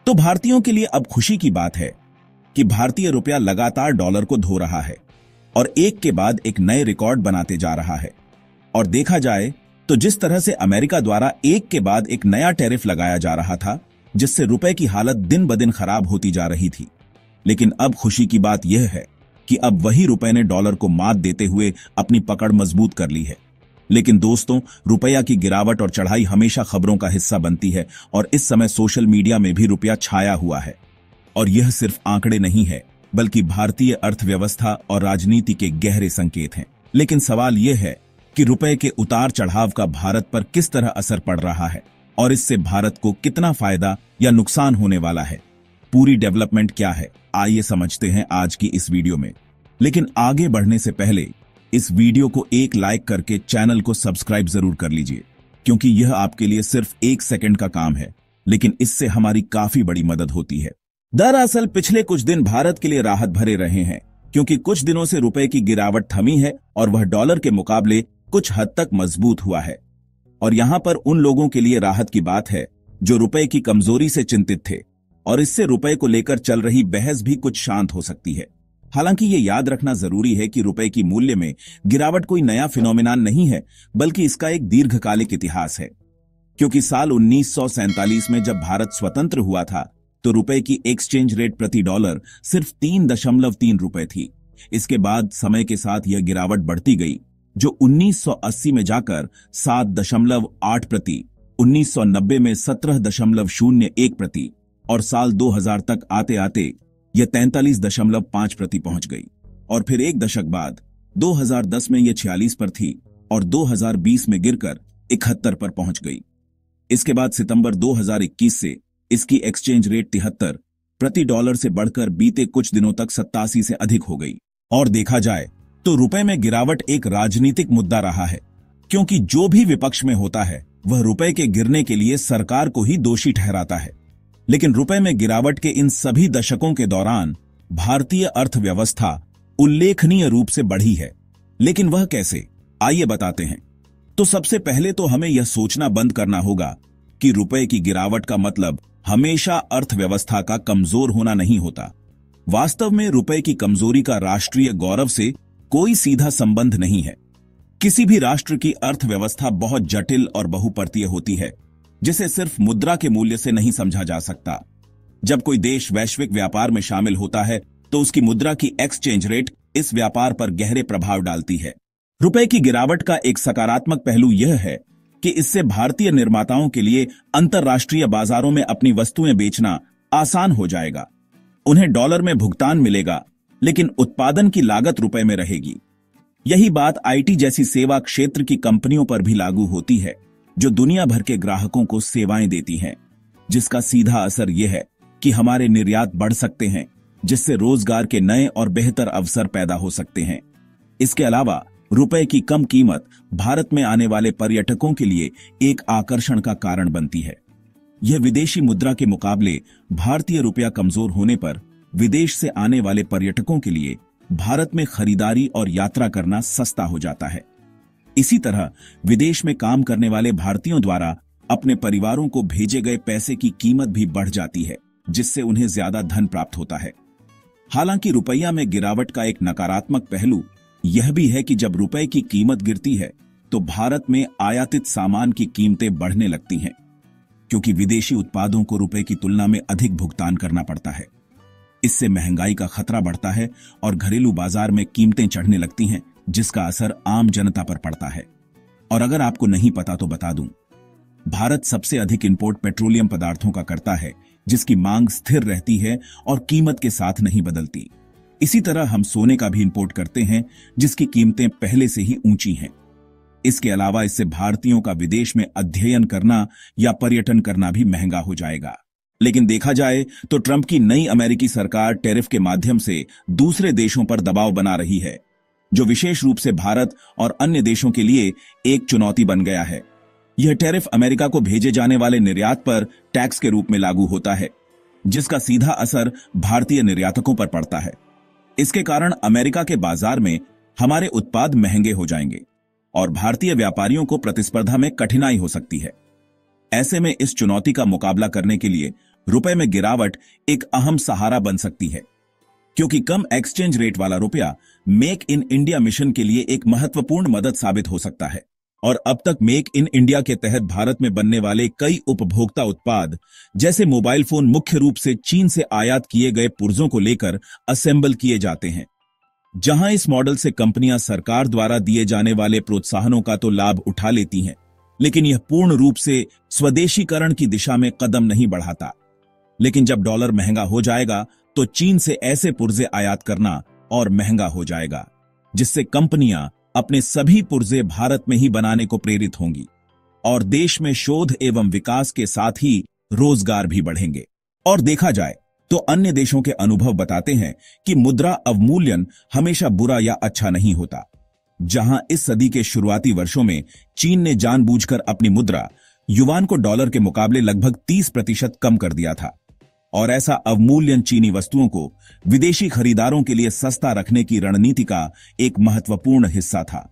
तो भारतीयों के लिए अब खुशी की बात है कि भारतीय रुपया लगातार डॉलर को धो रहा है और एक के बाद एक नए रिकॉर्ड बनाते जा रहा है। और देखा जाए तो जिस तरह से अमेरिका द्वारा एक के बाद एक नया टैरिफ लगाया जा रहा था, जिससे रुपए की हालत दिन ब दिन खराब होती जा रही थी, लेकिन अब खुशी की बात यह है कि अब वही रुपए ने डॉलर को मात देते हुए अपनी पकड़ मजबूत कर ली है। लेकिन दोस्तों, रुपया की गिरावट और चढ़ाई हमेशा खबरों का हिस्सा बनती है और इस समय सोशल मीडिया में भी रुपया छाया हुआ है। और यह सिर्फ आंकड़े नहीं है, बल्कि भारतीय अर्थव्यवस्था और राजनीति के गहरे संकेत हैं। लेकिन सवाल यह है कि रुपए के उतार चढ़ाव का भारत पर किस तरह असर पड़ रहा है और इससे भारत को कितना फायदा या नुकसान होने वाला है। पूरी डेवलपमेंट क्या है, आइए समझते हैं आज की इस वीडियो में। लेकिन आगे बढ़ने से पहले इस वीडियो को एक लाइक करके चैनल को सब्सक्राइब जरूर कर लीजिए, क्योंकि यह आपके लिए सिर्फ 1 सेकंड का काम है, लेकिन इससे हमारी काफी बड़ी मदद होती है। दरअसल पिछले कुछ दिन भारत के लिए राहत भरे रहे हैं, क्योंकि कुछ दिनों से रुपए की गिरावट थमी है और वह डॉलर के मुकाबले कुछ हद तक मजबूत हुआ है। और यहां पर उन लोगों के लिए राहत की बात है जो रुपए की कमजोरी से चिंतित थे, और इससे रुपए को लेकर चल रही बहस भी कुछ शांत हो सकती है। हालांकि ये याद रखना जरूरी है कि रुपए की मूल्य में गिरावट कोई नया फिनोमिनान नहीं है, बल्कि इसका एक दीर्घकालिक इतिहास है। क्योंकि साल 1947 में जब भारत स्वतंत्र हुआ था, तो रुपए की एक्सचेंज रेट प्रति डॉलर सिर्फ 3.3 रुपए थी। इसके बाद समय के साथ यह गिरावट बढ़ती गई, जो 1980 में जाकर 7.8 प्रति, 1990 में 17.01 प्रति और साल 2000 तक आते आते यह 43.5 प्रति पहुंच गई। और फिर एक दशक बाद 2010 में यह 46 पर थी और 2020 में गिरकर 71 पर पहुंच गई। इसके बाद सितंबर 2021 से इसकी एक्सचेंज रेट 73 प्रति डॉलर से बढ़कर बीते कुछ दिनों तक 87 से अधिक हो गई। और देखा जाए तो रुपए में गिरावट एक राजनीतिक मुद्दा रहा है, क्योंकि जो भी विपक्ष में होता है वह रुपए के गिरने के लिए सरकार को ही दोषी ठहराता है। लेकिन रुपए में गिरावट के इन सभी दशकों के दौरान भारतीय अर्थव्यवस्था उल्लेखनीय रूप से बढ़ी है। लेकिन वह कैसे, आइए बताते हैं। तो सबसे पहले तो हमें यह सोचना बंद करना होगा कि रुपए की गिरावट का मतलब हमेशा अर्थव्यवस्था का कमजोर होना नहीं होता। वास्तव में रुपए की कमजोरी का राष्ट्रीय गौरव से कोई सीधा संबंध नहीं है। किसी भी राष्ट्र की अर्थव्यवस्था बहुत जटिल और बहुपर्तीय होती है, जिसे सिर्फ मुद्रा के मूल्य से नहीं समझा जा सकता। जब कोई देश वैश्विक व्यापार में शामिल होता है, तो उसकी मुद्रा की एक्सचेंज रेट इस व्यापार पर गहरे प्रभाव डालती है। रुपए की गिरावट का एक सकारात्मक पहलू यह है कि इससे भारतीय निर्माताओं के लिए अंतर्राष्ट्रीय बाजारों में अपनी वस्तुएं बेचना आसान हो जाएगा। उन्हें डॉलर में भुगतान मिलेगा, लेकिन उत्पादन की लागत रुपए में रहेगी। यही बात आईटी जैसी सेवा क्षेत्र की कंपनियों पर भी लागू होती है, जो दुनिया भर के ग्राहकों को सेवाएं देती हैं, जिसका सीधा असर यह है कि हमारे निर्यात बढ़ सकते हैं, जिससे रोजगार के नए और बेहतर अवसर पैदा हो सकते हैं। इसके अलावा रुपए की कम कीमत भारत में आने वाले पर्यटकों के लिए एक आकर्षण का कारण बनती है। यह विदेशी मुद्रा के मुकाबले भारतीय रुपया कमजोर होने पर विदेश से आने वाले पर्यटकों के लिए भारत में खरीदारी और यात्रा करना सस्ता हो जाता है। इसी तरह विदेश में काम करने वाले भारतीयों द्वारा अपने परिवारों को भेजे गए पैसे की कीमत भी बढ़ जाती है, जिससे उन्हें ज्यादा धन प्राप्त होता है। हालांकि रुपया में गिरावट का एक नकारात्मक पहलू यह भी है कि जब रुपए की कीमत गिरती है, तो भारत में आयातित सामान की कीमतें बढ़ने लगती हैं, क्योंकि विदेशी उत्पादों को रुपए की तुलना में अधिक भुगतान करना पड़ता है। इससे महंगाई का खतरा बढ़ता है और घरेलू बाजार में कीमतें चढ़ने लगती हैं, जिसका असर आम जनता पर पड़ता है। और अगर आपको नहीं पता तो बता दूं, भारत सबसे अधिक इंपोर्ट पेट्रोलियम पदार्थों का करता है, जिसकी मांग स्थिर रहती है और कीमत के साथ नहीं बदलती। इसी तरह हम सोने का भी इंपोर्ट करते हैं, जिसकी कीमतें पहले से ही ऊंची हैं। इसके अलावा इससे भारतीयों का विदेश में अध्ययन करना या पर्यटन करना भी महंगा हो जाएगा। लेकिन देखा जाए तो ट्रंप की नई अमेरिकी सरकार टैरिफ के माध्यम से दूसरे देशों पर दबाव बना रही है, जो विशेष रूप से भारत और अन्य देशों के लिए एक चुनौती बन गया है। यह टैरिफ अमेरिका को भेजे जाने वाले निर्यात पर टैक्स के रूप में लागू होता है, जिसका सीधा असर भारतीय निर्यातकों पर पड़ता है। इसके कारण अमेरिका के बाजार में हमारे उत्पाद महंगे हो जाएंगे और भारतीय व्यापारियों को प्रतिस्पर्धा में कठिनाई हो सकती है। ऐसे में इस चुनौती का मुकाबला करने के लिए रुपए में गिरावट एक अहम सहारा बन सकती है, क्योंकि कम एक्सचेंज रेट वाला रुपया मेक इन इंडिया मिशन के लिए एक महत्वपूर्ण मदद साबित हो सकता है। और अब तक मेक इन इंडिया के तहत भारत में बनने वाले कई उपभोक्ता उत्पाद जैसे मोबाइल फोन मुख्य रूप से चीन से आयात किए गए पुर्जों को लेकर असेंबल किए जाते हैं। जहां इस मॉडल से कंपनियां सरकार द्वारा दिए जाने वाले प्रोत्साहनों का तो लाभ उठा लेती हैं, लेकिन यह पूर्ण रूप से स्वदेशीकरण की दिशा में कदम नहीं बढ़ाता। लेकिन जब डॉलर महंगा हो जाएगा तो चीन से ऐसे पुर्जे आयात करना और महंगा हो जाएगा, जिससे कंपनियां अपने सभी पुर्जे भारत में ही बनाने को प्रेरित होंगी और देश में शोध एवं विकास के साथ ही रोजगार भी बढ़ेंगे। और देखा जाए तो अन्य देशों के अनुभव बताते हैं कि मुद्रा अवमूल्यन हमेशा बुरा या अच्छा नहीं होता। जहां इस सदी के शुरुआती वर्षों में चीन ने जानबूझकर अपनी मुद्रा युआन को डॉलर के मुकाबले लगभग 30% कम कर दिया था, और ऐसा अवमूल्यन चीनी वस्तुओं को विदेशी खरीदारों के लिए सस्ता रखने की रणनीति का एक महत्वपूर्ण हिस्सा था।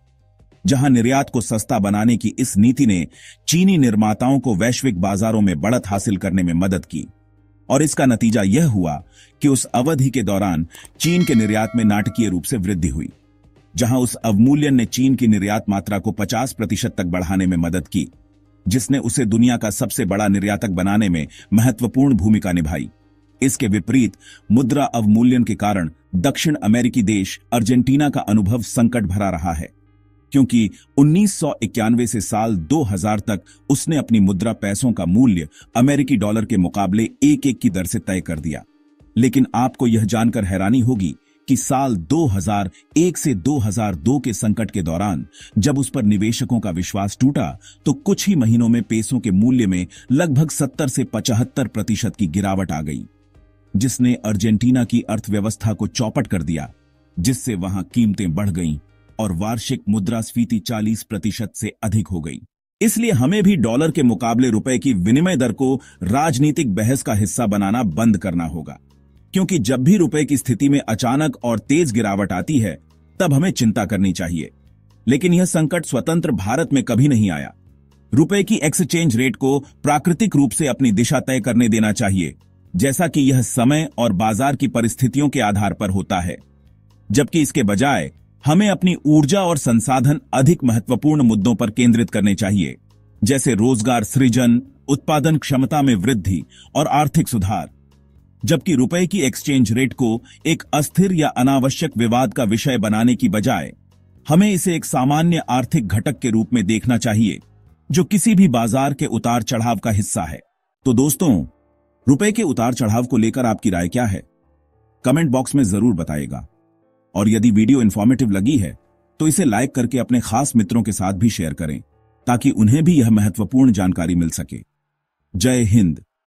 जहां निर्यात को सस्ता बनाने की इस नीति ने चीनी निर्माताओं को वैश्विक बाजारों में बढ़त हासिल करने में मदद की, और इसका नतीजा यह हुआ कि उस अवधि के दौरान चीन के निर्यात में नाटकीय रूप से वृद्धि हुई। जहां उस अवमूल्यन ने चीन की निर्यात मात्रा को 50% तक बढ़ाने में मदद की, जिसने उसे दुनिया का सबसे बड़ा निर्यातक बनाने में महत्वपूर्ण भूमिका निभाई। इसके विपरीत मुद्रा अवमूल्यन के कारण दक्षिण अमेरिकी देश अर्जेंटीना का अनुभव संकट भरा रहा है, क्योंकि 1991 से साल 2000 तक उसने अपनी मुद्रा पैसों का मूल्य अमेरिकी डॉलर के मुकाबले 1-1 की दर से तय कर दिया। लेकिन आपको यह जानकर हैरानी होगी कि साल 2001 से 2002 के संकट के दौरान जब उस पर निवेशकों का विश्वास टूटा तो कुछ ही महीनों में पेसों के मूल्य में लगभग 70 से 75% की गिरावट आ गई, जिसने अर्जेंटीना की अर्थव्यवस्था को चौपट कर दिया, जिससे वहां कीमतें बढ़ गईं और वार्षिक मुद्रास्फीति 40% से अधिक हो गई। इसलिए हमें भी डॉलर के मुकाबले रुपए की विनिमय दर को राजनीतिक बहस का हिस्सा बनाना बंद करना होगा, क्योंकि जब भी रुपए की स्थिति में अचानक और तेज गिरावट आती है तब हमें चिंता करनी चाहिए। लेकिन यह संकट स्वतंत्र भारत में कभी नहीं आया। रुपए की एक्सचेंज रेट को प्राकृतिक रूप से अपनी दिशा तय करने देना चाहिए, जैसा कि यह समय और बाजार की परिस्थितियों के आधार पर होता है, जबकि इसके बजाय हमें अपनी ऊर्जा और संसाधन अधिक महत्वपूर्ण मुद्दों पर केंद्रित करने चाहिए, जैसे रोजगार सृजन, उत्पादन क्षमता में वृद्धि और आर्थिक सुधार। जबकि रुपए की एक्सचेंज रेट को एक अस्थिर या अनावश्यक विवाद का विषय बनाने की बजाय हमें इसे एक सामान्य आर्थिक घटक के रूप में देखना चाहिए, जो किसी भी बाजार के उतार चढ़ाव का हिस्सा है। तो दोस्तों, रुपए के उतार चढ़ाव को लेकर आपकी राय क्या है? कमेंट बॉक्स में जरूर बताइएगा। और यदि वीडियो इंफॉर्मेटिव लगी है तो इसे लाइक करके अपने खास मित्रों के साथ भी शेयर करें, ताकि उन्हें भी यह महत्वपूर्ण जानकारी मिल सके। जय हिंद।